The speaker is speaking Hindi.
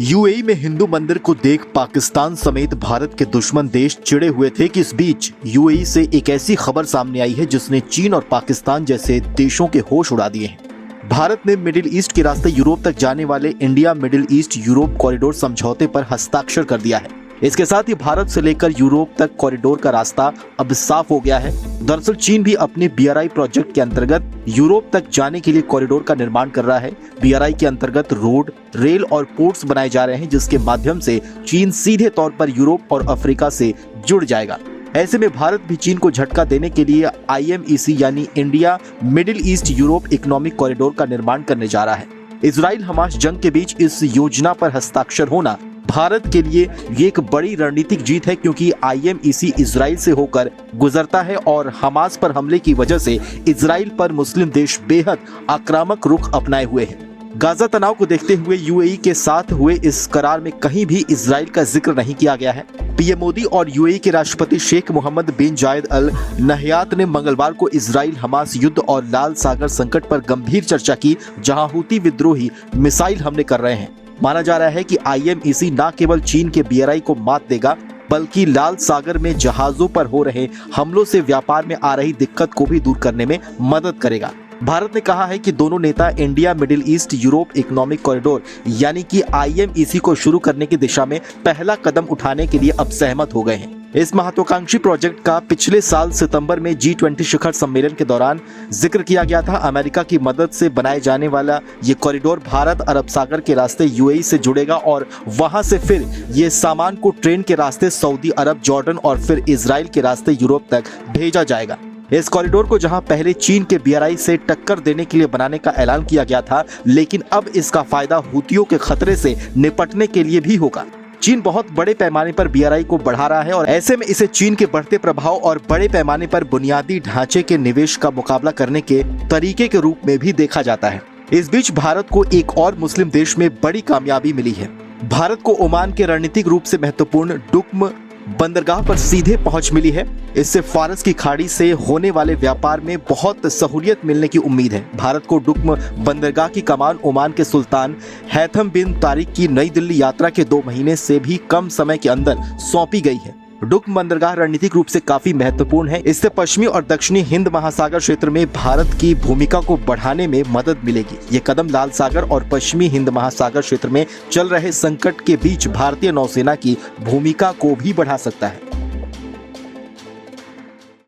यूएई में हिंदू मंदिर को देख पाकिस्तान समेत भारत के दुश्मन देश चिढ़े हुए थे कि इस बीच यूएई से एक ऐसी खबर सामने आई है जिसने चीन और पाकिस्तान जैसे देशों के होश उड़ा दिए हैं। भारत ने मिडिल ईस्ट के रास्ते यूरोप तक जाने वाले India middle east Europe corridor समझौते पर हस्ताक्षर कर दिया है। इसके साथ ही भारत से लेकर यूरोप तक कॉरिडोर का रास्ता अब साफ हो गया है। दरअसल चीन भी अपने BRI प्रोजेक्ट के अंतर्गत यूरोप तक जाने के लिए कॉरिडोर का निर्माण कर रहा है। BRI के अंतर्गत रोड, रेल और पोर्ट्स बनाए जा रहे हैं जिसके माध्यम से चीन सीधे तौर पर यूरोप और अफ्रीका से जुड़ जाएगा। ऐसे में भारत भी चीन को झटका देने के लिए IMEC यानी India middle east Europe economic corridor का निर्माण करने जा रहा है। इजराइल हमास जंग के बीच इस योजना पर हस्ताक्षर होना भारत के लिए ये एक बड़ी रणनीतिक जीत है, क्योंकि IMEC इजराइल से होकर गुजरता है और हमास पर हमले की वजह से इजराइल पर मुस्लिम देश बेहद आक्रामक रुख अपनाए हुए हैं। गाजा तनाव को देखते हुए यूएई के साथ हुए इस करार में कहीं भी इजराइल का जिक्र नहीं किया गया है। पीएम मोदी और यूएई के राष्ट्रपति शेख मोहम्मद बिन जायद अल नहयान ने मंगलवार को इजराइल हमास युद्ध और लाल सागर संकट पर गंभीर चर्चा की, जहां हूती विद्रोही मिसाइल हमले कर रहे हैं। माना जा रहा है कि IMEC न केवल चीन के BRI को मात देगा, बल्कि लाल सागर में जहाजों पर हो रहे हमलों से व्यापार में आ रही दिक्कत को भी दूर करने में मदद करेगा। भारत ने कहा है कि दोनों नेता India middle east Europe economic corridor यानी कि IMEC को शुरू करने की दिशा में पहला कदम उठाने के लिए अब सहमत हो गए हैं। इस महत्वाकांक्षी प्रोजेक्ट का पिछले साल सितंबर में G20 शिखर सम्मेलन के दौरान जिक्र किया गया था। अमेरिका की मदद से बनाए जाने वाला ये कॉरिडोर भारत अरब सागर के रास्ते यूएई से जुड़ेगा और वहां से फिर ये सामान को ट्रेन के रास्ते सऊदी अरब, जॉर्डन और फिर इजराइल के रास्ते यूरोप तक भेजा जाएगा। इस कॉरिडोर को जहां पहले चीन के BRI से टक्कर देने के लिए बनाने का ऐलान किया गया था, लेकिन अब इसका फायदा हूतियों के खतरे से निपटने के लिए भी होगा। चीन बहुत बड़े पैमाने पर BRI को बढ़ा रहा है और ऐसे में इसे चीन के बढ़ते प्रभाव और बड़े पैमाने पर बुनियादी ढांचे के निवेश का मुकाबला करने के तरीके के रूप में भी देखा जाता है। इस बीच भारत को एक और मुस्लिम देश में बड़ी कामयाबी मिली है। भारत को ओमान के रणनीतिक रूप से महत्वपूर्ण डुक्म बंदरगाह पर सीधे पहुंच मिली है। इससे फारस की खाड़ी से होने वाले व्यापार में बहुत सहूलियत मिलने की उम्मीद है। भारत को डुक्म बंदरगाह की कमान ओमान के सुल्तान हैथम बिन तारिक की नई दिल्ली यात्रा के 2 महीने से भी कम समय के अंदर सौंपी गई है। डुक्म बंदरगाह रणनीतिक रूप से काफी महत्वपूर्ण है। इससे पश्चिमी और दक्षिणी हिंद महासागर क्षेत्र में भारत की भूमिका को बढ़ाने में मदद मिलेगी। ये कदम लाल सागर और पश्चिमी हिंद महासागर क्षेत्र में चल रहे संकट के बीच भारतीय नौसेना की भूमिका को भी बढ़ा सकता है।